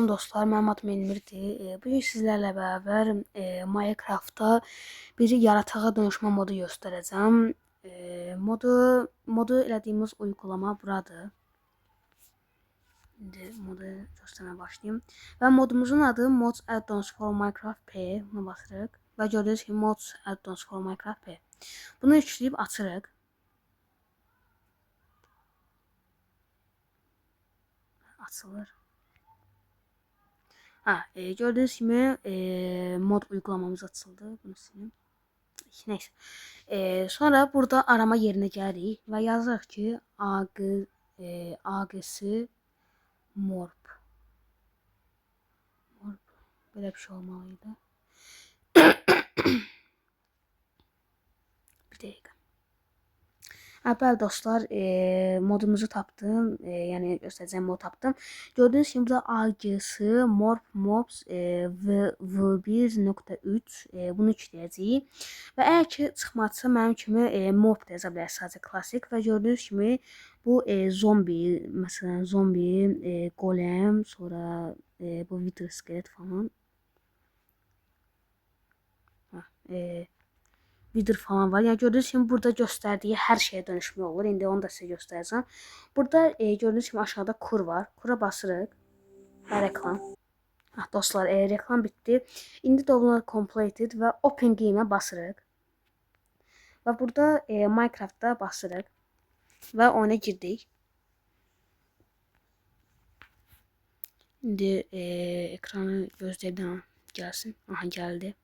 Dostlar, mənim adım Elmirdir. Bugün sizlərlə bərabər Minecraftda bir yaratığa dönüşmə modu göstərəcəm. Modu elədiyimiz uygulama buradır. İndi modu göstərməyə başlayayım. Və modumuzun adı Mods Add-ons for Minecraft P. Buna basırıq. Və gördüyünüz kimi Mods Add-ons for Minecraft P. Bunu yükləyib açırıq. Açılır. Gördüğünüz kimi mod uygulamamız açıldı. Bunu sileyim. Neyse. Sonra burada arama yerine gəlirik və yazırıq ki AGS morp. Belə bir şey olmalıydı. Bir dəqiqə. Bəli dostlar, modumuzu tapdım. Yəni göstərəcəyim modu tapdım. Gördüyünüz kimi burada AGS morp mobs v1.3 bunu yükləyəcəyik. Və əgər ki çıxmazsa mənim kimi morp da yaza bilərsiniz, sadəcə klassik. Və gördüyünüz kimi bu zombi, məsələn zombi, golem, sonra bu wither skelet falan. Wither falan var. Yəni gördüyünüz kimi burada göstərdiyi hər şeyə dönüşmək olur. İndi onu da sizə göstərəcəm. Burada gördüyünüz kimi aşağıda kur var. Kura basırıq. Və reklam. Dostlar, reklam bitdi. İndi download completed və open game'ə basırıq. Və burada Minecraftda basırıq. Və oyuna girdik. İndi ekranı gözləyirəm gəlsin. Aha, gəldi.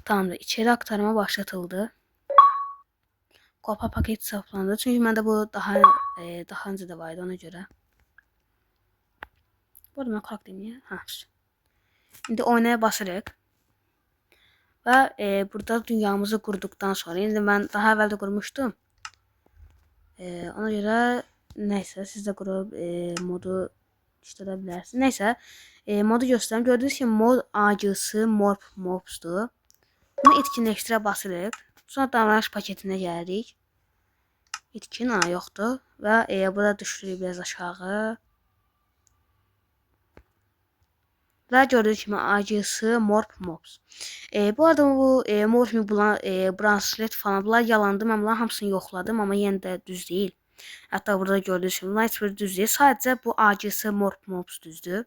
Tamamdır. İçeri aktarma başlatıldı. Kopa paket saplandı. Çünkü bende bu daha önce de vardı ona göre. Bu arada ben kalktım ya. Şimdi oynaya basırıq. Ve burada dünyamızı kurduktan sonra. Şimdi ben daha evvel de kurmuştum. Ona göre neyse siz de kurup modu işletebilirsiniz. Neyse modu göstereyim. Gördüğünüz gibi mod AG'sı morp mobs'du. Bunu etkinləşdirə basırıq. Sonra davranış paketinə gəlirik. Etkin yoxdur. Və burada düşürük biraz aşağı. Və gördüyünüz kimi AG'sı morp mobs. Bu arada bu morp branslet falan bunlar yalandı. Mən bunların hamısını yoxladım. Amma yenə də düz deyil. Hətta burada gördüyünüz kimi Lightware düz deyil. Sadəcə bu AG'sı morp mobs düzdür.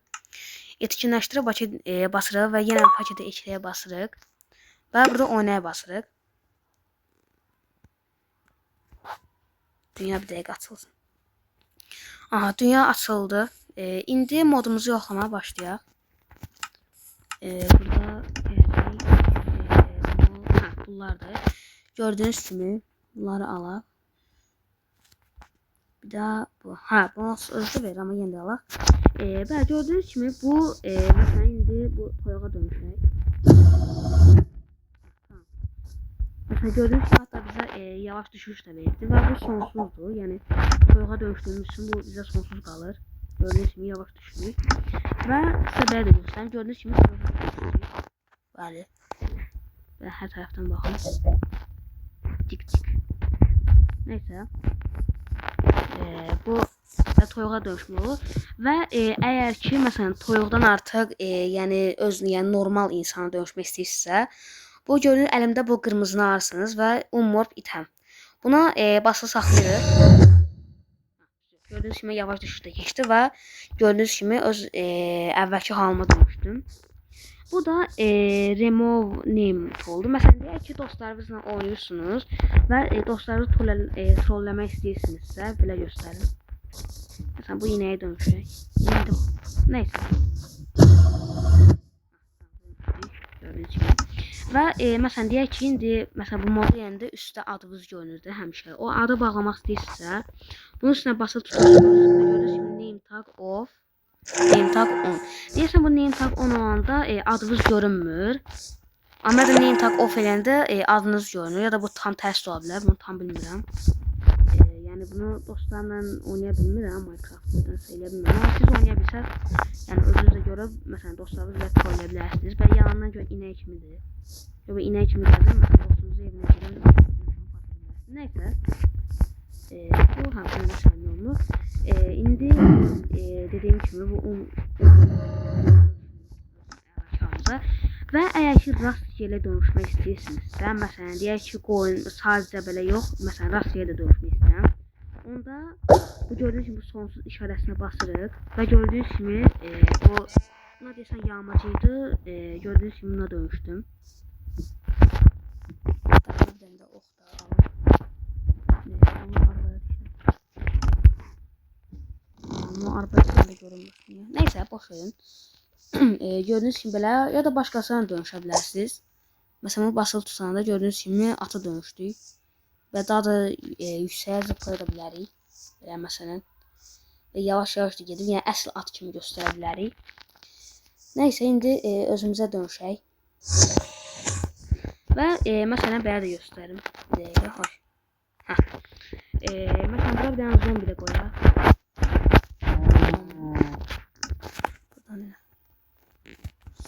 Etkinləşdirə basırıq və yenə paketə ekləyə basırıq. Və burada oynaya basırıq. Dünya bir dəqiqə açılsın. Aha, dünya açıldı. İndi modumuzu yoxlamaya başlayaq. Burada bunlardır. Gördüyünüz kimi bunları alaq. Bir daha bu. Bunu özü verir amma yenə də alaq. Bəli, gördüyünüz kimi bu məsələn indi bu toyuğa dönüşək. Mesela gördüğünüz gibi hatta bize yavaş düşüş de verdi ve bu sonsuzdu. Yani toyuğa dönüştüğümüz için bu bize sonsuz kalır. Gördüğünüz gibi yavaş düşürük. Ve size böyle de göstereyim. Gördüğünüz gibi böyle. Ve her taraftan bakın. Tik tik. Neyse. Bu toyuğa dönüşmə olur. Və əgər ki məsələn toyuqdan artıq yəni normal insana dönüşmək istəyirsinizsə, bu gördüyünüz əlimdə bu qırmızını alırsınız və unmorp item. Buna basılı saxlayırıq. Gördüyünüz kimi yavaş düşüşdə keçdi və gördüyünüz kimi öz əvvəlki halıma dönüşdüm. Bu da remove name oldu. Məsələn deyək ki dostlarınızla oynayırsınız və dostlarınızı trolləmək istəyirsinizsə belə göstərin. Məsələn bu ineğe dönüşək. Neyse. Gördüyünüz kimi. Və məsələn deyək ki, indi məsələn bu modu yerində üstdə adınız görünürdü həmişə. O adı bağlamaq istəyirsinizsə, bunun üstünə basılı tutursunuz. Gördüyünüz kimi name tag off, name tag on. Deyirsən bu name tag on olanda adınız görünmür. Amma da name tag off eləyəndə adınız görünür ya da bu tam tərs ola bilər. Bunu tam bilmirəm. Yəni bunu dostlarla oynaya bilmirəm Minecraft'da eləyə bilmirəm. Amma siz oynaya bilsəz, yəni özünüzə görə məsələn dostlarınızla trollaya bilərsiniz. Və yalandan görə inək kimidir. Bu inək kimi gəldim, məsələn dostunuzu evinə girin. Neysə. Bu hamısını da səmimi olunur. İndi dediğim gibi bu aşağımıza. Və əgər ki rastgele dönüşmək istəyirsinizsə, məsələn deyək ki qoyun sadəcə belə yox, məsələn rastgele dönüşmək istəyirəm. Onda bu gördüğünüz gibi bu sonsuz işarəsine basırıq və gördüğünüz kimi o buna desən yağmacıydı, gördüğünüz gibi buna dönüşdüm. Birdən də ox da alım. Onu araba içində görünmür. Neyse boş verin. Gördüğünüz kimi belə ya da başqasına dönüşə bilərsiniz. Məsələn basılı tutanda gördüğünüz kimi ata dönüşdük və daha da yüksəyə zıplaya da bilərik. Məsələn yavaş yavaş da gedir. Yəni əsl at kimi göstərə bilərik. Neyse indi özümüzə dönüşək. Və məsələn belə də göstərim. Hoş. Məsələn bura bir dənə zombi də qoyaq.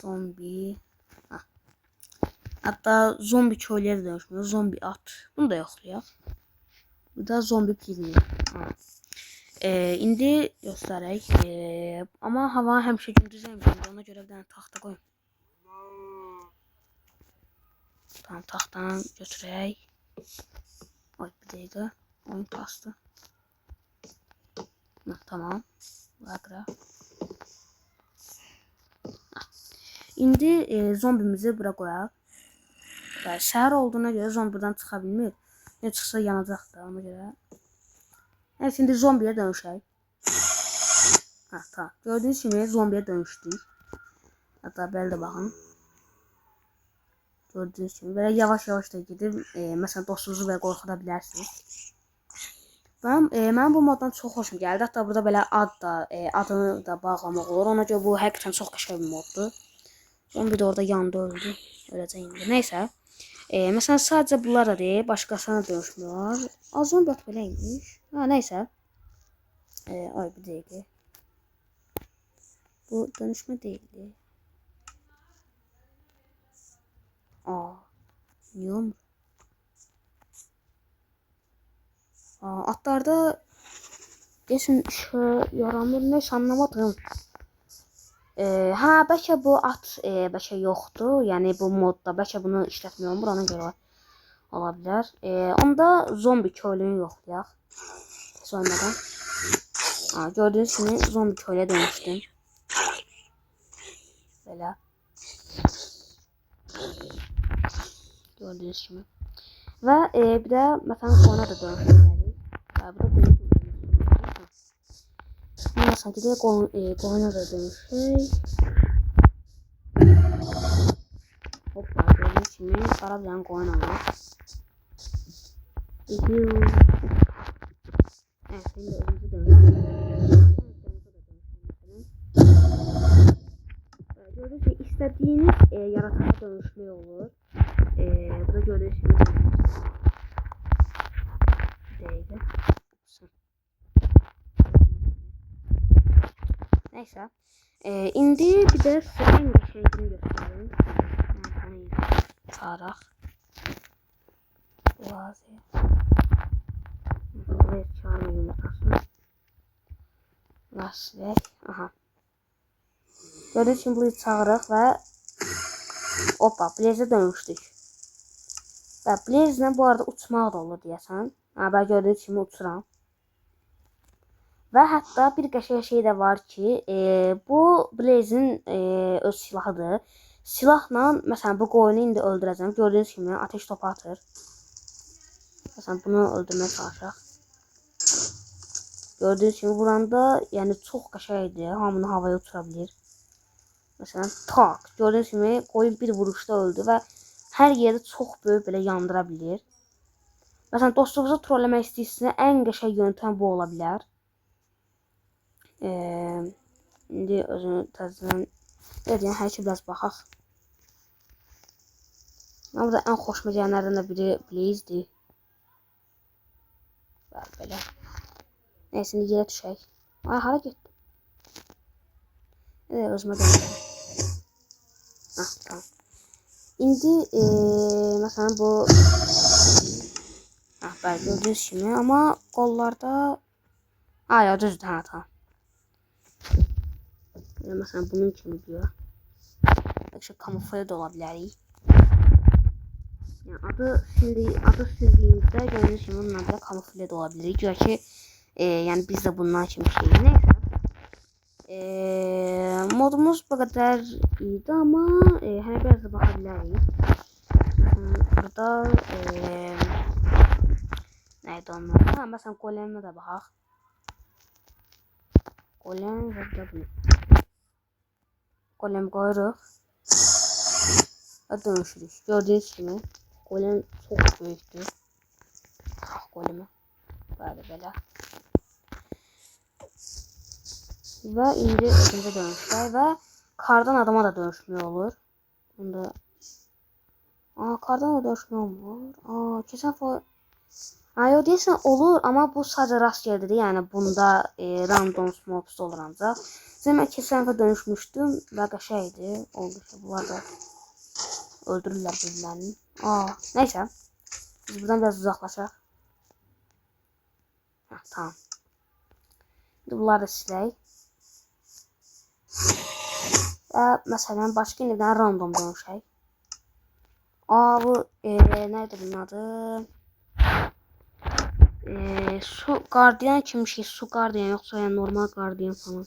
Zombi. Hatta zombi köylüyə də dönüşmüyor. Zombi at. Bunu da yoxlayaq. Bu da zombi pigmi. İndi göstərək. Amma hava həmişə gündüz əmrində. Ona görə bir dənə taxta qoyum. Tamam, taxtanı götürək. Oy, bir dəqiqə. Oyun kastı. Tamam. Bırakıraq. İndi zombimizi bura qoyaq. Səhər olduğuna görə zombidən çıxa bilmir. Ne çıxsa yanacaq da ona görə. Evet, şimdi zombiyə dönüşək. Tamam. Gördüğünüz kimi zombiyə dönüşdük. Hatta belə də baxın. Gördüğünüz kimi belə yavaş yavaş da gidib məsələn dostunuzu belə qorxuda bilərsiniz. Mənim bu moddan çox xoşum gəldi. Hatta burada belə adını da bağlamaq olur. Ona görə bu həqiqətən çox qəşəng bir moddur. Zombi də orada yandı öldü. Öləcək indi. Neysə. Məsələn sadəcə bunlar da deyil, başqasına dönüşmüyor. Zombi at beləymiş. Neysə. Ay bir dəqiqə. Bu dönüşmə deyildi. Niyə olmur? Atlarda desin yaranır, neysə anlamadım. Bəlkə bu at bəlkə yoxdur. Yəni bu modda bəlkə bunu işlətmiyorum. Ona görə ola bilər. Onda zombi köylünü yoxlayaq. Sonradan. Gördüğünüz kimi zombi köylüyə dönüşdüm. Belə. Gördüğünüz kimi. Və bir də məsələn qoyuna da dönüşdüm. Sanki de qoyuna da dönüşək. Hoppa, gördüğünüz kimi qara bir dənə qoyun alır. Evet, şimdi özümüzü dönüşək. Gördüğünüz gibi istediğiniz yaratığa dönüşmək olur. Bu da gördüğünüz gibi değil. Neyse. İndi bir də sizə ən qəşəngini göstərim. Çağıraq. Vazi. Buraya çağırma yumurtasını. Nasıl? Aha. Gördüğünüz kimi bunu çağıraq və hoppa, Blaze'e dönüşdük. Və Blaze'lə bu arada uçmaq da olur deyəsən. Ben gördüğünüz kimi uçuram. Və hətta bir qəşəng şey də var ki, bu Blaze'in öz silahıdır. Silahla, məsələn, bu qoyunu indi öldürəcəm. Gördüyünüz kimi ateş topu atır. Məsələn, bunu öldürməyə çalışaq. Gördüyünüz kimi vuranda, yəni çox qəşəngdir. Hamını havaya uçura bilir. Məsələn, tak. Gördüyünüz kimi qoyun bir vuruşda öldü və hər yerdə çox böyük belə yandıra bilir. Məsələn, dostunuzu trolləmək istəyirsinizsə, ən qəşəng yöntəm bu ola bilər. İndi özünü təzədən deyən hər şey biraz baxaq. Mən burada ən xoşuma gələnlərdən də biri Blaze'dir. Belə. Neyse, indi yerə düşək. Hara getdi? Özümə dönəcəm. Tamam. İndi məsələn bu bəli, gördüyünüz kimi, amma qollarda ya düzdür, tamam. Mesela bunun kimi diyor. İşte kamufle de olabilir. Yani adı sildiğinizde gördüğünüz gibi bunun adı kamufle de olabilir. Diyor ki yani biz de bundan şimdi neyse. Modumuz bu kadar iyiydi ama hani biraz da bakabiliriz. Burada neydi onlar? Ha, mesela golem'e de bakaq. Golem ve bunu. Golem koyuruq. Və dönüşürük. Gördüğünüz kimi golem çok büyüktür. Golemi böyle. Ve indi özümüze dönüşler ve kardan adama da dönüşmüyor olur. Bunda kardan da dönüşmüyor olur. Kesin yo deyirsən olur ama bu sadece rast geldi. Yani bunda random mobs olur ancaq. Mən keçən dəfə dönüşmüşdüm və qəşəngdi. Oldu ki bunlar da öldürürlər birbirlərini. Neyse. Biz buradan biraz uzaklaşaq. Tamam. Şimdi bunları da silək. Və məsələn başqa yerdən random dönüşək. Bu nerede bunun adı? Su gardiyan kimi şey, su gardiyan yoksa yani normal gardiyan falan.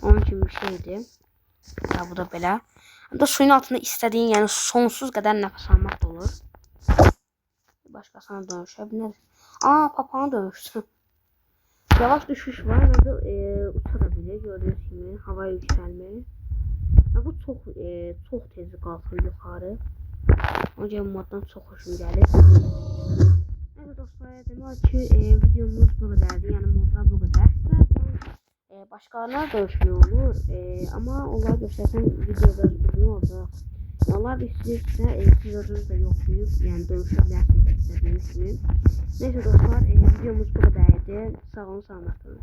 Onun gibi bir şeydi. Ya bu da belə. Da suyun altında istediğin yani sonsuz kadar nefes almak da olur. Başkasına dönüşebilir. Papağana dönüştü. Yavaş düşüş var ve de uçabilir. Gördüğünüz gibi havaya yükselme. Ya bu çok tez kalkıyor yukarı. Önce moddan çok hoşum gelir. Evet dostlar, demek ki videomuz bu kadardı. Yani modlar bu kadar. Başkalarına dönüşmüyor olur. Ama onlar göstersen video biraz uzun olacak. Onlar da istəyirsə siz özünüz də yoxlayıb, yəni dönüşebilirsiniz istədiyiniz kimi. Neyse dostlar, videomuz bu kadardı. Sağ olun, salamat olun.